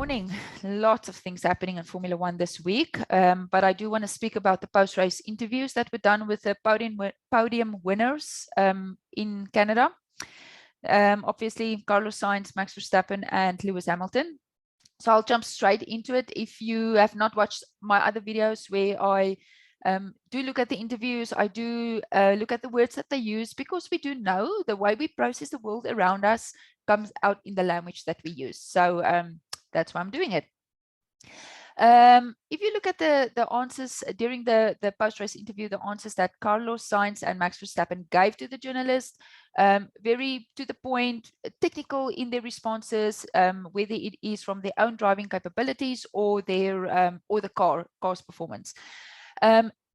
morning. Lots of things happening in Formula One this week, but I do want to speak about the post-race interviews that were done with the podium winners in Canada. Obviously, Carlos Sainz, Max Verstappen, and Lewis Hamilton. So I'll jump straight into it. If you have not watched my other videos where I do look at the interviews, I do look at the words that they use, because we do know the way we process the world around us comes out in the language that we use. So that's why I'm doing it. If you look at the answers during the post-race interview, the answers that Carlos Sainz and Max Verstappen gave to the journalist, very to the point, technical in their responses, whether it is from their own driving capabilities or their or the car's performance.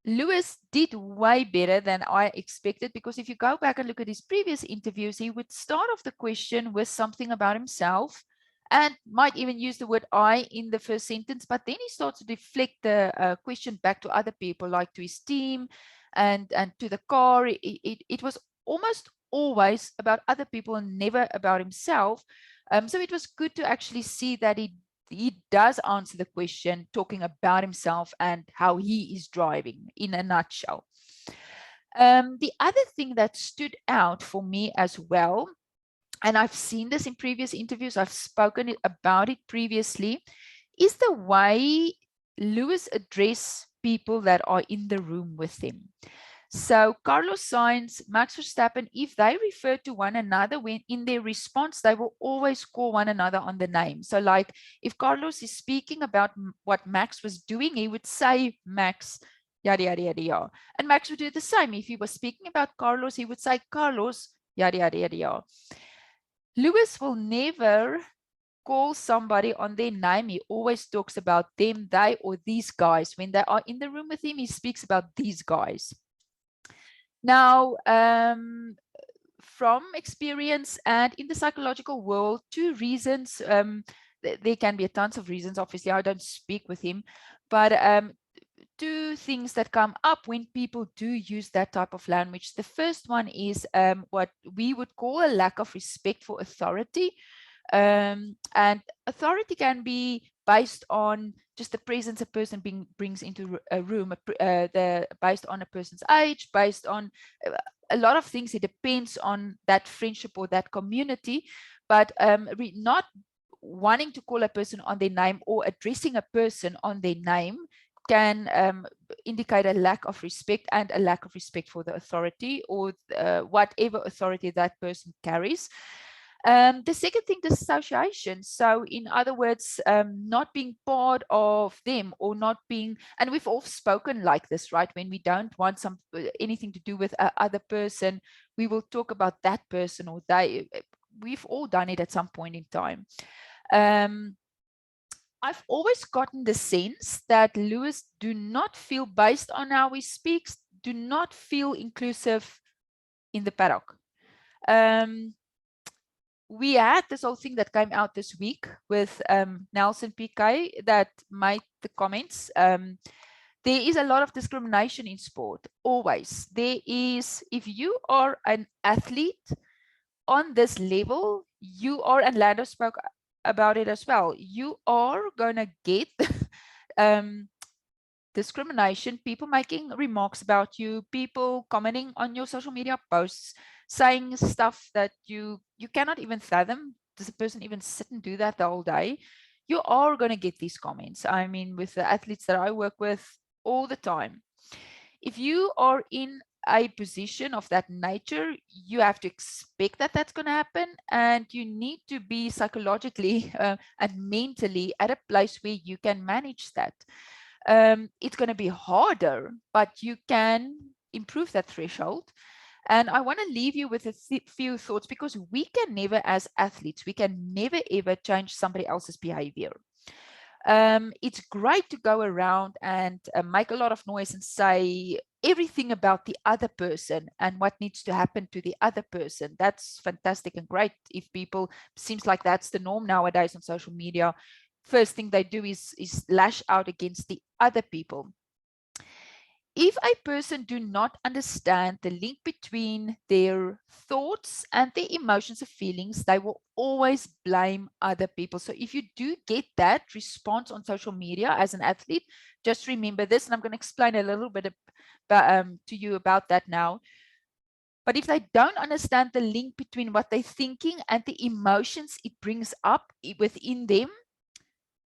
Lewis did way better than I expected, because if you go back and look at his previous interviews, he would start off the question with something about himself and might even use the word I in the first sentence, but then he starts to deflect the question back to other people, like to his team and to the car. It was almost always about other people and never about himself. So it was good to actually see that he does answer the question talking about himself and how he is driving in a nutshell. The other thing that stood out for me as well, and I've seen this in previous interviews, I've spoken about it previously, is the way Lewis addressed people that are in the room with him. So Carlos Sainz, Max Verstappen, if they refer to one another, when in their response, they will always call one another on the name. So like if Carlos is speaking about what Max was doing, he would say Max, yada, yada, yada, yada. And Max would do the same. If he was speaking about Carlos, he would say Carlos, yada, yada, yada, yada. Lewis will never call somebody on their name. He always talks about them, they, or these guys. When they are in the room with him, he speaks about these guys. Now, from experience and in the psychological world, two reasons, there can be a tons of reasons, obviously I don't speak with him, but two things that come up when people do use that type of language. The first one is what we would call a lack of respect for authority. And authority can be based on just the presence a person brings into a room, based on a person's age, based on a lot of things. It depends on that friendship or that community, but not wanting to call a person on their name or addressing a person on their name can indicate a lack of respect and a lack of respect for the authority or whatever authority that person carries. The second thing, dissociation. So in other words, not being part of them, or not being, and we've all spoken like this, right? When we don't want anything to do with other person, we will talk about that person or they. We've all done it at some point in time. I've always gotten the sense that Lewis do not feel, based on how he speaks, do not feel inclusive in the paddock. We had this whole thing that came out this week with Nelson Piquet that made the comments. There is a lot of discrimination in sport, always. There is, if you are an athlete on this level, you are, and Lando spoke about it as well, you are going to get discrimination, people making remarks about you, people commenting on your social media posts, saying stuff that you cannot even fathom. Does a person even sit and do that the whole day? You are going to get these comments. I mean, with the athletes that I work with all the time, if you are in a position of that nature, you have to expect that that's going to happen, and you need to be psychologically and mentally at a place where you can manage that. It's going to be harder, but you can improve that threshold. And I want to leave you with a few thoughts, because we can never, as athletes, we can never ever change somebody else's behavior. It's great to go around and make a lot of noise and say everything about the other person and what needs to happen to the other person. That's fantastic and great. If people, seems like that's the norm nowadays on social media, first thing they do is lash out against the other people. If a person do not understand the link between their thoughts and their emotions or feelings, they will always blame other people. So if you do get that response on social media as an athlete, just remember this, and I'm going to explain a little bit about, to you about that now. But if they don't understand the link between what they're thinking and the emotions it brings up within them,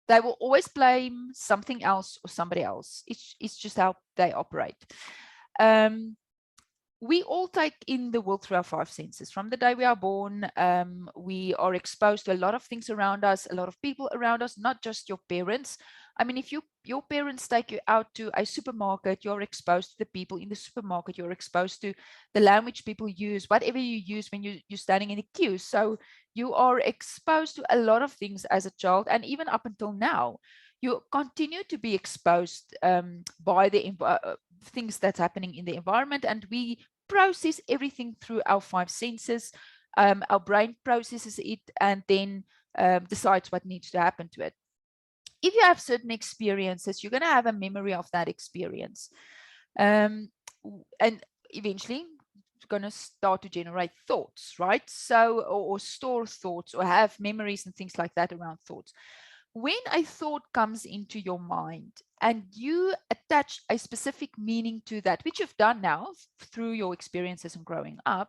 they will always blame something else or somebody else. It's just how they operate. We all take in the world through our five senses. From the day we are born, we are exposed to a lot of things around us, a lot of people around us, not just your parents. I mean, if your parents take you out to a supermarket, you're exposed to the people in the supermarket, you're exposed to the language people use, whatever you use when you're standing in a queue. So you are exposed to a lot of things as a child, and even up until now, you continue to be exposed by the things that's happening in the environment, and we process everything through our five senses. Our brain processes it and then decides what needs to happen to it. If you have certain experiences, you're going to have a memory of that experience. And eventually, it's going to start to generate thoughts, right? So, or store thoughts or have memories and things like that around thoughts. When a thought comes into your mind and you attach a specific meaning to that, which you've done now through your experiences and growing up,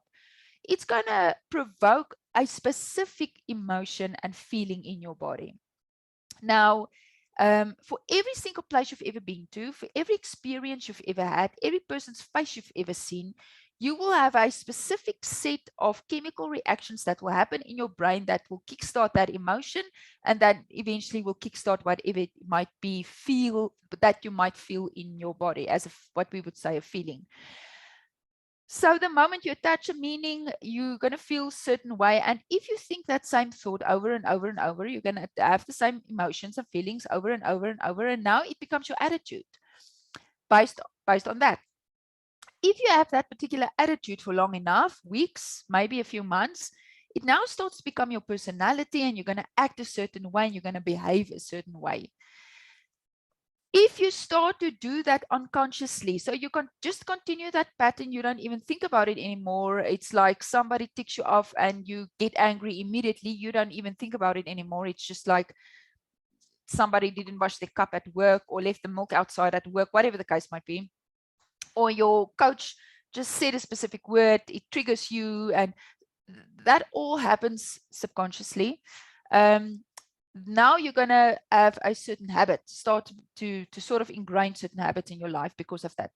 it's going to provoke a specific emotion and feeling in your body. Now, for every single place you've ever been to, for every experience you've ever had, every person's face you've ever seen, you will have a specific set of chemical reactions that will happen in your brain that will kickstart that emotion, and that eventually will kickstart whatever it might be that you might feel in your body as what we would say a feeling. So the moment you attach a meaning, you're going to feel a certain way. And if you think that same thought over and over and over, you're going to have the same emotions and feelings over and over and over. And now it becomes your attitude based on that. If you have that particular attitude for long enough, weeks, maybe a few months, it now starts to become your personality, and you're going to act a certain way and you're going to behave a certain way. If you start to do that unconsciously, so you can just continue that pattern, you don't even think about it anymore. It's like somebody ticks you off and you get angry immediately. You don't even think about it anymore. It's just like somebody didn't wash their cup at work or left the milk outside at work, whatever the case might be. Or your coach just said a specific word, it triggers you, and that all happens subconsciously. Now you're going to have a certain habit, start to sort of ingrain certain habits in your life because of that.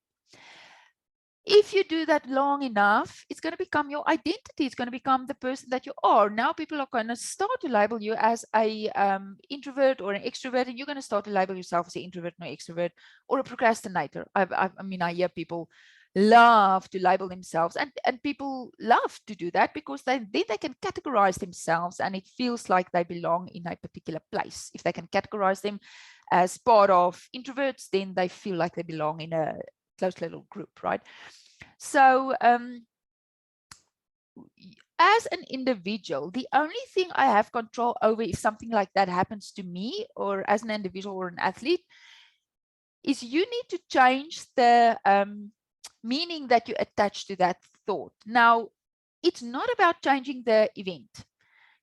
If you do that long enough, it's going to become your identity. It's going to become the person that you are. Now people are going to start to label you as a introvert or an extrovert, and you're going to start to label yourself as an introvert or extrovert or a procrastinator. I mean, I hear people love to label themselves, and people love to do that because then they can categorize themselves, and it feels like they belong in a particular place. If they can categorize them as part of introverts, then they feel like they belong in a close little group, right? So as an individual, the only thing I have control over if something like that happens to me, or as an individual or an athlete, is you need to change the meaning that you attach to that thought. Now, it's not about changing the event.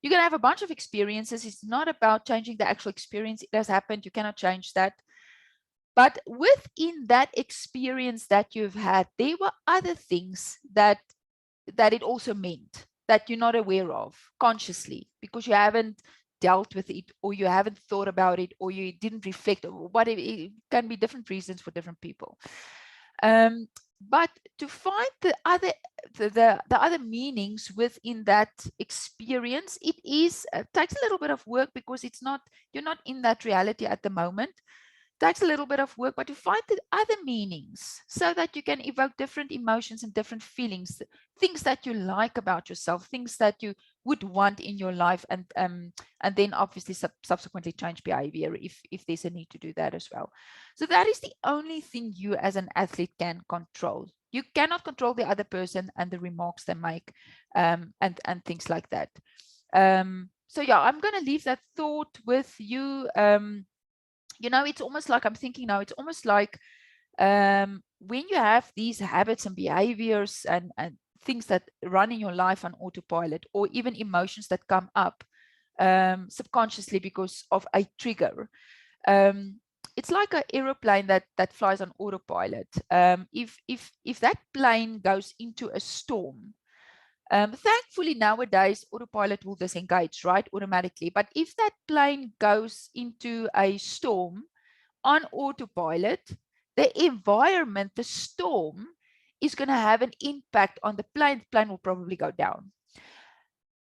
You're going to have a bunch of experiences. It's not about changing the actual experience. It has happened. You cannot change that. But within that experience that you've had, there were other things that it also meant that you're not aware of consciously because you haven't dealt with it, or you haven't thought about it, or you didn't reflect, or whatever. It can be different reasons for different people. But to find the other meanings within that experience, it takes a little bit of work because you're not in that reality at the moment. Takes a little bit of work, but to find the other meanings so that you can evoke different emotions and different feelings, things that you like about yourself, things that you would want in your life, and then obviously subsequently change behavior if there's a need to do that as well. So that is the only thing you as an athlete can control. You cannot control the other person and the remarks they make, and things like that. So yeah, I'm going to leave that thought with you. You know, it's almost like I'm thinking now, it's almost like when you have these habits and behaviors and things that run in your life on autopilot, or even emotions that come up subconsciously because of a trigger, it's like an aeroplane that flies on autopilot. If that plane goes into a storm, thankfully nowadays autopilot will disengage, right, automatically. But if that plane goes into a storm on autopilot, the environment, the storm, is going to have an impact on the plane. The plane will probably go down.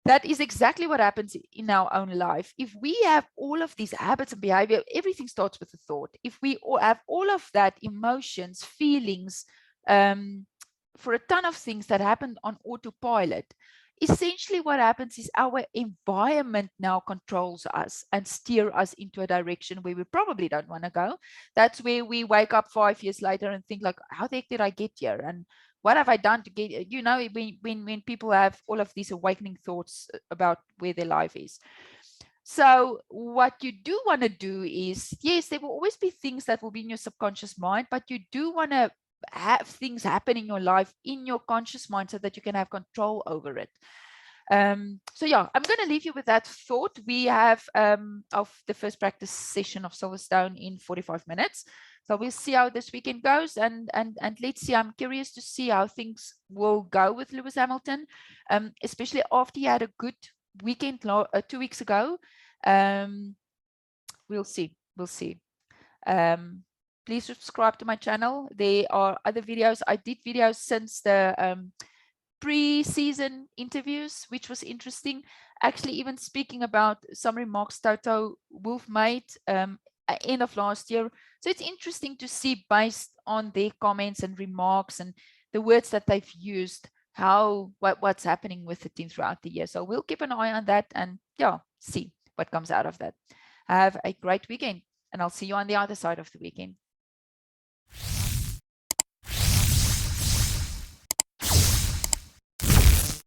That is exactly what happens in our own life. If we have all of these habits and behavior, everything starts with a thought. If we all have all of that, emotions, feelings, for a ton of things that happen on autopilot, essentially what happens is our environment now controls us and steer us into a direction where we probably don't want to go. That's where we wake up 5 years later and think like, how the heck did I get here? And what have I done to get, you know, when people have all of these awakening thoughts about where their life is. So what you do want to do is, yes, there will always be things that will be in your subconscious mind, but you do want to have things happen in your life in your conscious mind so that you can have control over it. So yeah, I'm going to leave you with that thought. We have of the first practice session of Silverstone in 45 minutes. So we'll see how this weekend goes, and let's see. I'm curious to see how things will go with Lewis Hamilton, especially after he had a good weekend 2 weeks ago. We'll see. We'll see. Please subscribe to my channel. There are other videos. I did videos since the pre-season interviews, which was interesting. Actually, even speaking about some remarks Toto Wolff made at end of last year. So it's interesting to see, based on their comments and remarks and the words that they've used, what's happening with the team throughout the year. So we'll keep an eye on that and yeah, see what comes out of that. Have a great weekend, and I'll see you on the other side of the weekend.